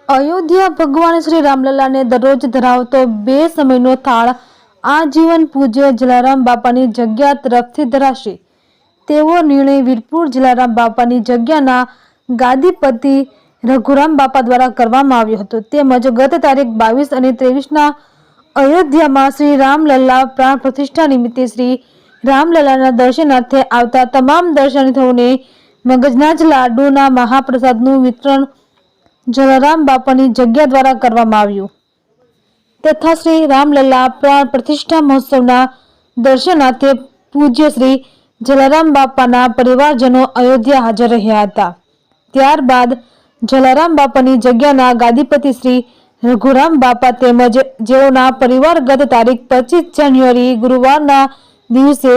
અયોધ્યા ભગવાન શ્રી રામલલ્લાને દરરોજ ધરાવતો 2 સમયનો થાળ આજીવન પૂજ્ય જલારામ બાપાની જગ્યા તરફથી ધરાશે તેવો નિર્ણય વીરપુર જલારામ બાપાની જગ્યાના ગાદીપતિ રઘુરામ બાપા દ્વારા કરવામાં આવ્યો હતો। તેમજ ગત તારીખ 22 અને 23ના અયોધ્યામાં શ્રી રામલલ્લા પ્રાણ પ્રતિષ્ઠા નિમિત્તે શ્રી રામલલ્લાના દર્શનાર્થે આવતા તમામ દર્શનાર્થીઓને મગજના જ લાડુના મહાપ્રસાદનું વિતરણ જલારામ બાપાની જગ્યા દ્વારા કરવામાં આવ્યું તથા શ્રી રામલલ્લા પ્રાણ પ્રતિષ્ઠા મહોત્સવના દર્શનાર્થે પૂજ્ય શ્રી જલારામ બાપાના પરિવારજનો અયોધ્યા હાજર રહ્યા હતા। ત્યારબાદ જલારામ બાપાની જગ્યાના ગાદીપતિ શ્રી રઘુરામ બાપા તેમજ જેઓના પરિવાર ગત તારીખ 25 જાન્યુઆરી ગુરુવારના દિવસે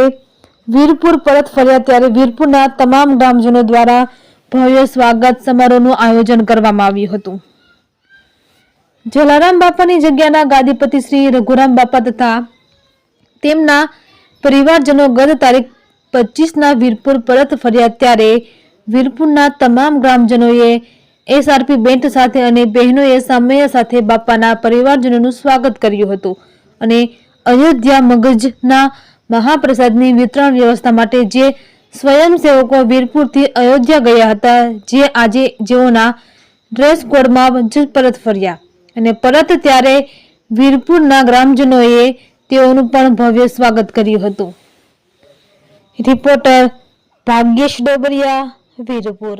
વીરપુર પરત ફર્યા ત્યારે વીરપુરના તમામ ગ્રામજનો દ્વારા ભવ્ય સ્વાગત સમારોહનું આયોજન કરવામાં આવ્યું હતું। જલારામ બાપાની જગ્યાના ગાદીપતિ શ્રી રઘુરામ બાપા તથા તેમના પરિવારજનો ગત તારીખ 25ના વીરપુર પરત ફર્યા ત્યારે વીરપુરના તમામ ગ્રામજનોએ એસઆરપી બેન્ડ સાથે અને બહેનોએ સામૈયા સાથે બાપાના પરિવારજનોનું સ્વાગત કર્યું હતું અને અયોધ્યા મગજના મહાપ્રસાદની વિતરણ વ્યવસ્થા માટે જે સ્વયંસેવકો વીરપુરથી અયોધ્યા ગયા હતા જે આજે જેઓના ડ્રેસ કોડમાં જ પરત ફર્યા અને પરત ત્યારે વીરપુરના ગ્રામજનોએ તેઓનું પણ ભવ્ય સ્વાગત કર્યું હતું। રિપોર્ટર ભાગ્યેશ ડોબરિયા, વીરપુર।